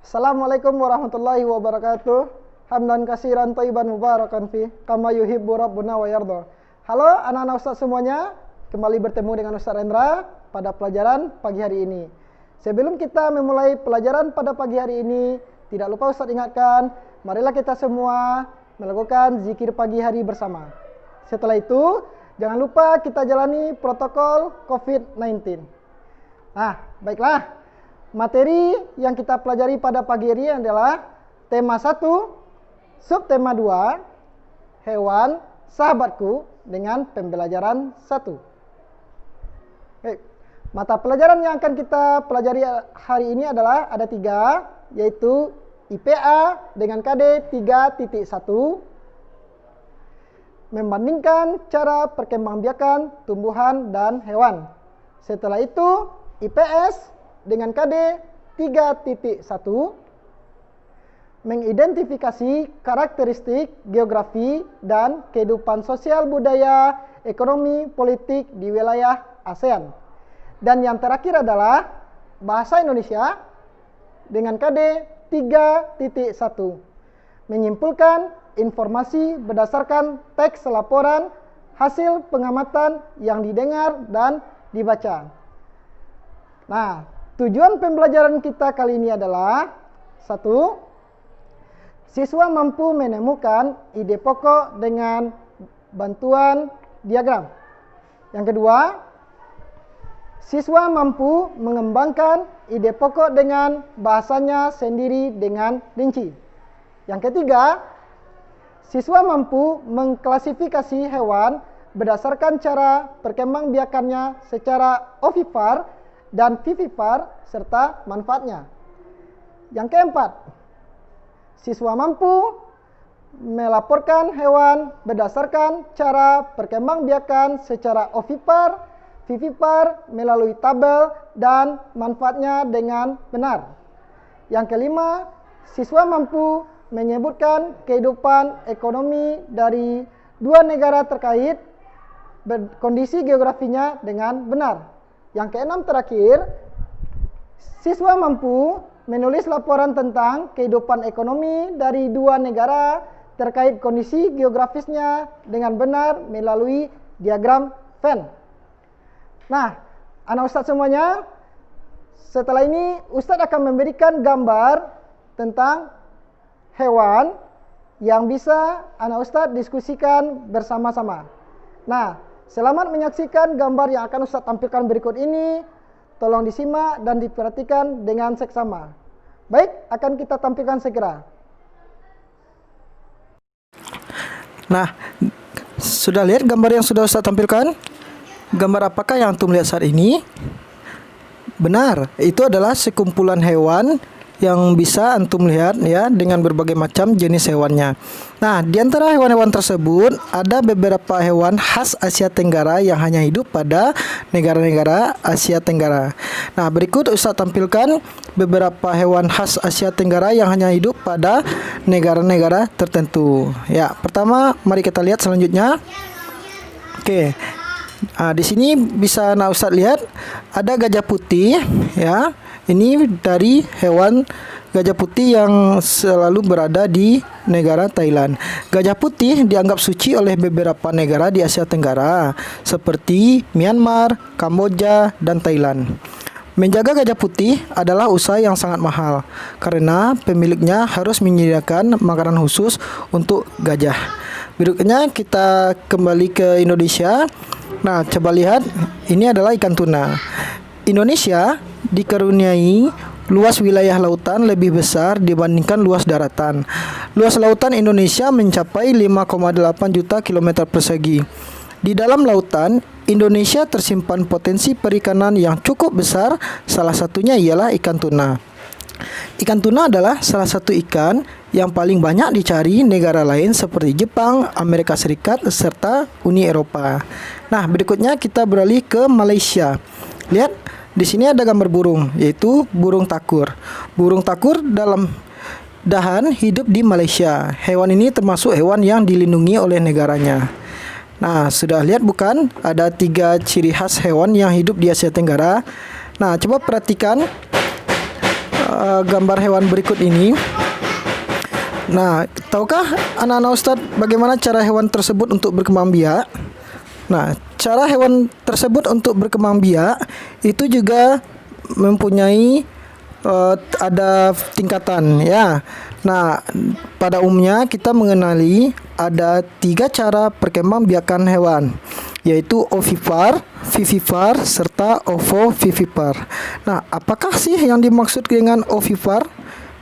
Assalamualaikum warahmatullahi wabarakatuh. Hamdan katsiran thayyiban mubarakan fi kama yuhibbu rabbuna wa yarda. Halo anak-anak Ustaz semuanya, kembali bertemu dengan Ustaz Rendra pada pelajaran pagi hari ini. Sebelum kita memulai pelajaran pada pagi hari ini, tidak lupa Ustaz ingatkan, marilah kita semua melakukan zikir pagi hari bersama. Setelah itu, jangan lupa kita jalani protokol COVID-19. Nah, baiklah. Materi yang kita pelajari pada pagi hari ini adalah tema 1, subtema 2, hewan sahabatku dengan pembelajaran 1. Baik. Mata pelajaran yang akan kita pelajari hari ini adalah ada 3, yaitu IPA dengan KD 3.1, membandingkan cara perkembangbiakan tumbuhan dan hewan. Setelah itu IPS dengan KD 3.1, mengidentifikasi karakteristik geografi dan kehidupan sosial budaya, ekonomi, politik di wilayah ASEAN. Dan yang terakhir adalah bahasa Indonesia dengan KD 3.1, menyimpulkan informasi berdasarkan teks laporan hasil pengamatan yang didengar dan dibaca. Nah, tujuan pembelajaran kita kali ini adalah 1. Siswa mampu menemukan ide pokok dengan bantuan diagram. Yang kedua, siswa mampu mengembangkan ide pokok dengan bahasanya sendiri dengan rinci. Yang ketiga, siswa mampu mengklasifikasi hewan berdasarkan cara perkembangbiakannya secara ovipar dan vivipar serta manfaatnya. Yang keempat, siswa mampu melaporkan hewan berdasarkan cara perkembangbiakan secara ovipar, vivipar melalui tabel dan manfaatnya dengan benar. Yang kelima, siswa mampu menyebutkan kehidupan ekonomi dari dua negara terkait kondisi geografinya dengan benar. Yang keenam terakhir, siswa mampu menulis laporan tentang kehidupan ekonomi dari dua negara terkait kondisi geografisnya dengan benar melalui diagram Venn. Nah, anak Ustadz semuanya, setelah ini Ustadz akan memberikan gambar tentang hewan yang bisa anak Ustadz diskusikan bersama-sama. Nah, selamat menyaksikan gambar yang akan Ustadz tampilkan berikut ini. Tolong disimak dan diperhatikan dengan seksama. Baik, akan kita tampilkan segera. Nah, sudah lihat gambar yang sudah Ustadz tampilkan? Gambar apakah yang antum lihat saat ini? Benar, itu adalah sekumpulan hewan yang bisa antum lihat ya dengan berbagai macam jenis hewannya. Nah, di antara hewan-hewan tersebut ada beberapa hewan khas Asia Tenggara yang hanya hidup pada negara-negara Asia Tenggara. Nah, berikut Ustadz tampilkan beberapa hewan khas Asia Tenggara yang hanya hidup pada negara-negara tertentu. Ya, pertama mari kita lihat selanjutnya. Oke. Nah, di sini bisa Ustadz lihat ada gajah putih ya. Ini dari hewan gajah putih yang selalu berada di negara Thailand. Gajah putih dianggap suci oleh beberapa negara di Asia Tenggara seperti Myanmar, Kamboja, dan Thailand. Menjaga gajah putih adalah usaha yang sangat mahal karena pemiliknya harus menyediakan makanan khusus untuk gajah. Berikutnya kita kembali ke Indonesia. Nah, coba lihat, ini adalah ikan tuna. Indonesia dikaruniai luas wilayah lautan lebih besar dibandingkan luas daratan. Luas lautan Indonesia mencapai 5,8 juta kilometer persegi. Di dalam lautan, Indonesia tersimpan potensi perikanan yang cukup besar, salah satunya ialah ikan tuna. Ikan tuna adalah salah satu ikan yang paling banyak dicari negara lain seperti Jepang, Amerika Serikat, serta Uni Eropa. Nah, berikutnya kita beralih ke Malaysia. Lihat, di sini ada gambar burung, yaitu burung takur. Burung takur dalam dahan hidup di Malaysia. Hewan ini termasuk hewan yang dilindungi oleh negaranya. Nah, sudah lihat bukan? Ada 3 ciri khas hewan yang hidup di Asia Tenggara. Nah, coba perhatikan. gambar hewan berikut ini. Nah, tahukah anak-anak Ustadz bagaimana cara hewan tersebut untuk berkembang biak? Nah, cara hewan tersebut untuk berkembang biak itu juga mempunyai ada tingkatan ya. Nah, pada umumnya kita mengenali ada 3 cara perkembangbiakan hewan, yaitu ovipar, vivipar, serta ovovivipar. Nah, apakah sih yang dimaksud dengan ovipar,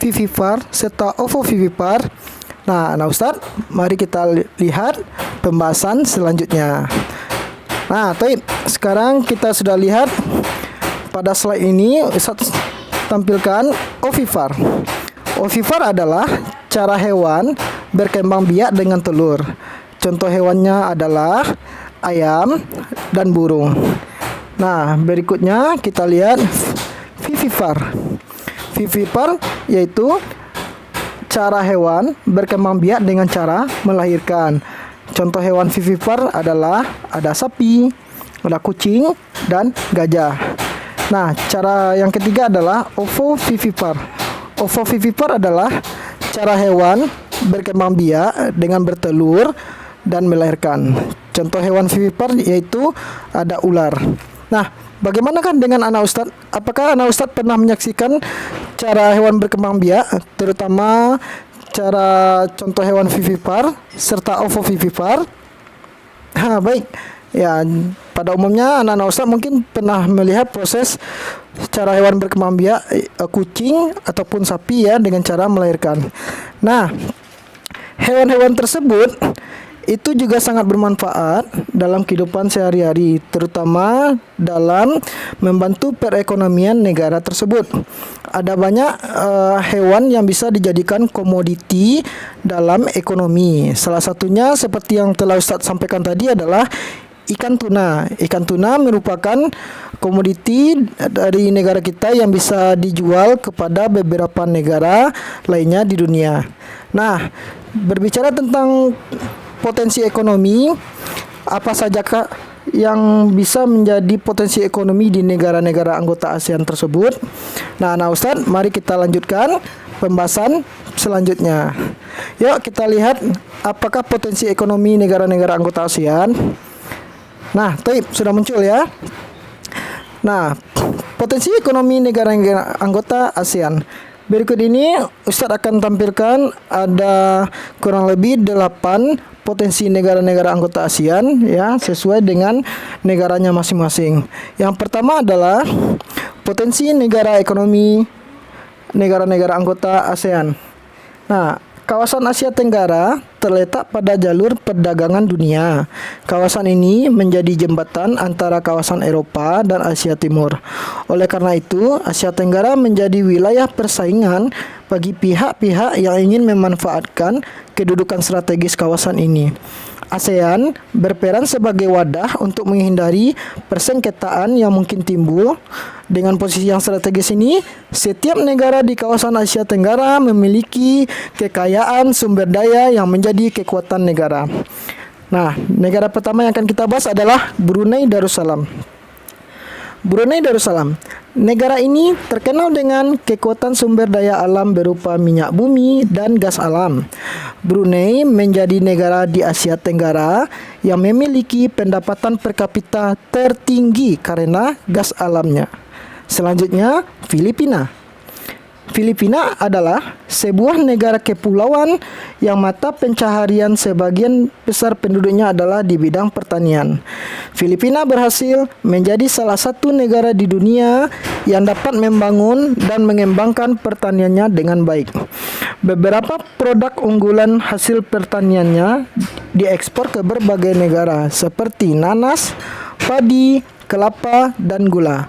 vivipar, serta ovovivipar? Nah, Ustadz, mari kita lihat pembahasan selanjutnya. Nah, sekarang kita sudah lihat pada slide ini Ustadz tampilkan ovipar. Ovipar adalah cara hewan berkembang biak dengan telur. Contoh hewannya adalah ayam dan burung. Nah, berikutnya kita lihat vivipar. Vivipar yaitu cara hewan berkembang biak dengan cara melahirkan. Contoh hewan vivipar adalah ada sapi, ada kucing, dan gajah. Nah, cara yang ketiga adalah ovovivipar. Ovovivipar adalah cara hewan berkembang biak dengan bertelur dan melahirkan. Contoh hewan vivipar yaitu ada ular. Nah, bagaimana kan dengan anak Ustadz? Apakah anak Ustadz pernah menyaksikan cara hewan berkembang biak, terutama cara contoh hewan vivipar serta ovovivipar? Baik. Ya, pada umumnya anak-anak Ustadz mungkin pernah melihat proses cara hewan berkembang biak kucing ataupun sapi ya dengan cara melahirkan. Nah, hewan-hewan tersebut itu juga sangat bermanfaat dalam kehidupan sehari-hari, terutama dalam membantu perekonomian negara tersebut. Ada banyak hewan yang bisa dijadikan komoditi dalam ekonomi. Salah satunya seperti yang telah Ustadz sampaikan tadi adalah ikan tuna. Ikan tuna merupakan komoditi dari negara kita yang bisa dijual kepada beberapa negara lainnya di dunia. Nah, berbicara tentang potensi ekonomi, apa saja Kak yang bisa menjadi potensi ekonomi di negara-negara anggota ASEAN tersebut? Nah, Ustadz, mari kita lanjutkan pembahasan selanjutnya. Yuk kita lihat apakah potensi ekonomi negara-negara anggota ASEAN. Nah, sudah muncul ya. Nah, potensi ekonomi negara-negara anggota ASEAN. Berikut ini Ustadz akan tampilkan ada kurang lebih 8 potensi negara-negara anggota ASEAN ya, sesuai dengan negaranya masing-masing. Yang pertama adalah potensi negara ekonomi negara-negara anggota ASEAN. Nah, kawasan Asia Tenggara terletak pada jalur perdagangan dunia. Kawasan ini menjadi jembatan antara kawasan Eropa dan Asia Timur. Oleh karena itu, Asia Tenggara menjadi wilayah persaingan bagi pihak-pihak yang ingin memanfaatkan kedudukan strategis kawasan ini. ASEAN berperan sebagai wadah untuk menghindari persengketaan yang mungkin timbul. Dengan posisi yang strategis ini, setiap negara di kawasan Asia Tenggara memiliki kekayaan sumber daya yang menjadi kekuatan negara. Nah, negara pertama yang akan kita bahas adalah Brunei Darussalam. Brunei Darussalam. Negara ini terkenal dengan kekuatan sumber daya alam berupa minyak bumi dan gas alam. Brunei menjadi negara di Asia Tenggara yang memiliki pendapatan per kapita tertinggi karena gas alamnya. Selanjutnya, Filipina. Filipina adalah sebuah negara kepulauan yang mata pencaharian sebagian besar penduduknya adalah di bidang pertanian. Filipina berhasil menjadi salah satu negara di dunia yang dapat membangun dan mengembangkan pertaniannya dengan baik. Beberapa produk unggulan hasil pertaniannya diekspor ke berbagai negara seperti nanas, padi, kelapa, dan gula.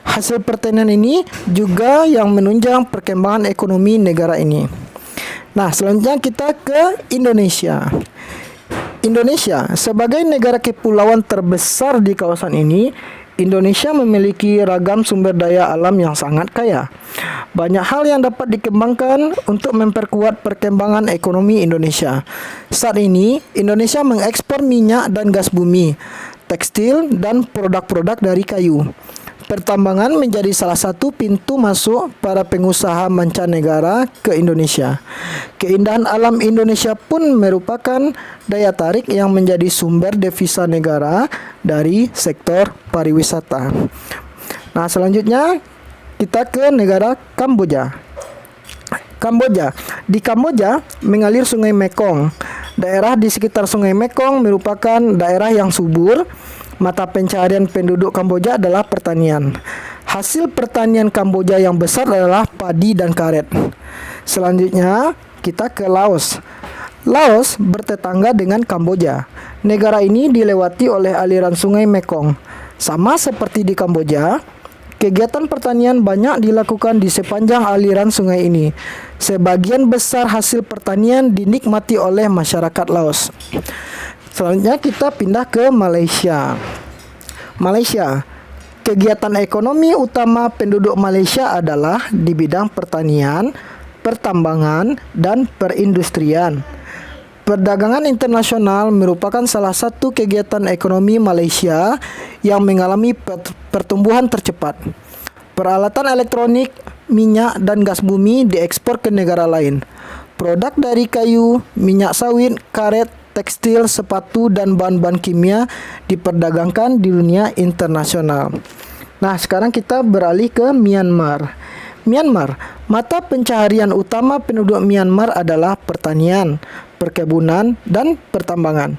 Hasil pertanian ini juga yang menunjang perkembangan ekonomi negara ini. Nah, selanjutnya kita ke Indonesia. Indonesia sebagai negara kepulauan terbesar di kawasan ini, Indonesia memiliki ragam sumber daya alam yang sangat kaya. Banyak hal yang dapat dikembangkan untuk memperkuat perkembangan ekonomi Indonesia. Saat ini, Indonesia mengekspor minyak dan gas bumi, tekstil, dan produk-produk dari kayu. pertambangan menjadi salah satu pintu masuk para pengusaha mancanegara ke Indonesia. Keindahan alam Indonesia pun merupakan daya tarik yang menjadi sumber devisa negara dari sektor pariwisata. Nah, selanjutnya kita ke negara Kamboja. Di Kamboja mengalir Sungai Mekong. Daerah di sekitar Sungai Mekong merupakan daerah yang subur. Mata pencaharian penduduk Kamboja adalah pertanian. Hasil pertanian Kamboja yang besar adalah padi dan karet. Selanjutnya kita ke Laos. Laos bertetangga dengan Kamboja. Negara ini dilewati oleh aliran Sungai Mekong. Sama seperti di Kamboja, kegiatan pertanian banyak dilakukan di sepanjang aliran sungai ini. Sebagian besar hasil pertanian dinikmati oleh masyarakat Laos. Selanjutnya kita pindah ke Malaysia. Kegiatan ekonomi utama penduduk Malaysia adalah di bidang pertanian, pertambangan, dan perindustrian. Perdagangan internasional merupakan salah satu kegiatan ekonomi Malaysia yang mengalami pertumbuhan tercepat. Peralatan elektronik, minyak, dan gas bumi diekspor ke negara lain. Produk dari kayu, minyak sawit, karet, tekstil, sepatu, dan bahan-bahan kimia diperdagangkan di dunia internasional. Nah, sekarang kita beralih ke Myanmar. Mata pencaharian utama penduduk Myanmar adalah pertanian, perkebunan, dan pertambangan.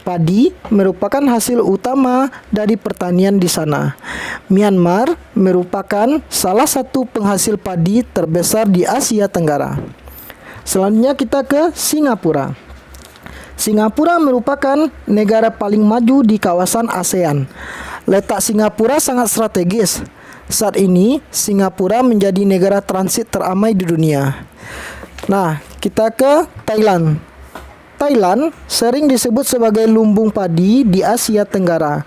Padi merupakan hasil utama dari pertanian di sana. Myanmar merupakan salah satu penghasil padi terbesar di Asia Tenggara. Selanjutnya kita ke Singapura. Singapura merupakan negara paling maju di kawasan ASEAN. Letak Singapura sangat strategis. Saat ini, Singapura menjadi negara transit teramai di dunia. Nah, kita ke Thailand. Thailand sering disebut sebagai lumbung padi di Asia Tenggara.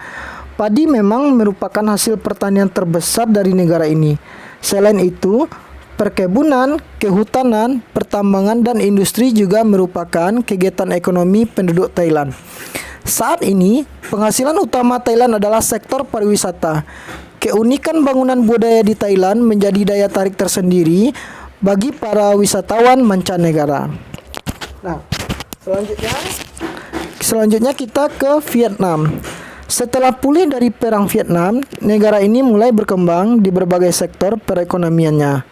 Padi memang merupakan hasil pertanian terbesar dari negara ini. Selain itu, perkebunan, kehutanan, pertambangan, dan industri juga merupakan kegiatan ekonomi penduduk Thailand. Saat ini, penghasilan utama Thailand adalah sektor pariwisata. Keunikan bangunan budaya di Thailand menjadi daya tarik tersendiri bagi para wisatawan mancanegara. Nah, selanjutnya kita ke Vietnam. Setelah pulih dari perang Vietnam, negara ini mulai berkembang di berbagai sektor perekonomiannya.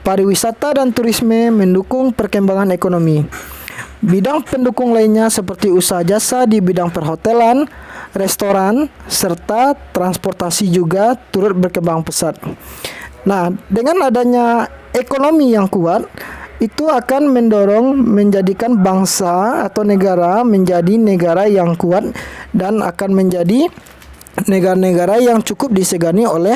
Pariwisata dan turisme mendukung perkembangan ekonomi. Bidang pendukung lainnya seperti usaha jasa di bidang perhotelan, restoran, serta transportasi juga turut berkembang pesat. Nah, dengan adanya ekonomi yang kuat, itu akan mendorong menjadikan bangsa atau negara menjadi negara yang kuat dan akan menjadi negara-negara yang cukup disegani oleh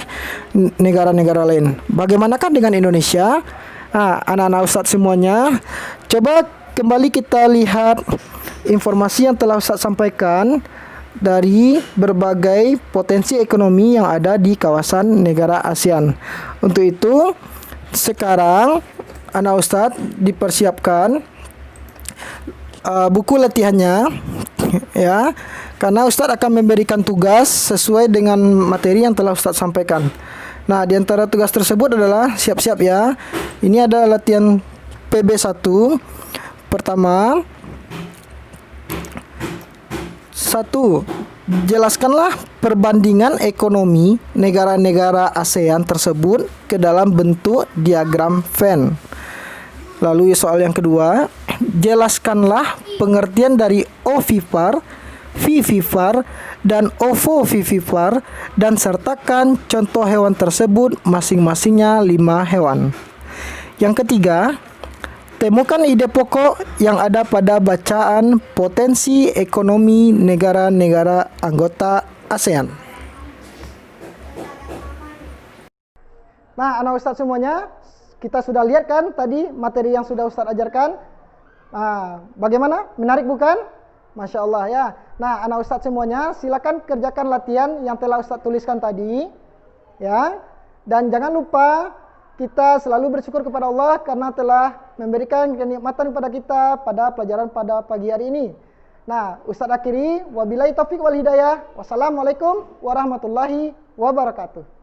negara-negara lain. Bagaimanakah dengan Indonesia? Nah, anak-anak Ustadz semuanya, coba kembali kita lihat informasi yang telah Ustadz sampaikan dari berbagai potensi ekonomi yang ada di kawasan negara ASEAN. Untuk itu, sekarang anak Ustadz dipersiapkan buku latihannya, ya, karena Ustadz akan memberikan tugas sesuai dengan materi yang telah Ustadz sampaikan. Nah, di antara tugas tersebut adalah siap-siap ya. Ini ada latihan PB1. Pertama, 1. Jelaskanlah perbandingan ekonomi negara-negara ASEAN tersebut ke dalam bentuk diagram Venn. Lalu soal yang kedua, jelaskanlah pengertian dari ovipar, vivipar, dan ovovivipar dan sertakan contoh hewan tersebut masing-masingnya 5 hewan. Yang ketiga, temukan ide pokok yang ada pada bacaan potensi ekonomi negara-negara anggota ASEAN. Nah, anak Ustadz semuanya, kita sudah lihat kan tadi materi yang sudah Ustadz ajarkan. Nah, bagaimana? Menarik bukan? Masya Allah ya. Nah, anak Ustadz semuanya, silakan kerjakan latihan yang telah Ustadz tuliskan tadi, ya. Dan jangan lupa kita selalu bersyukur kepada Allah karena telah memberikan kenikmatan kepada kita pada pelajaran pada pagi hari ini. Nah, Ustadz akhiri, wabillahi taufiq wal hidayah. Wassalamualaikum warahmatullahi wabarakatuh.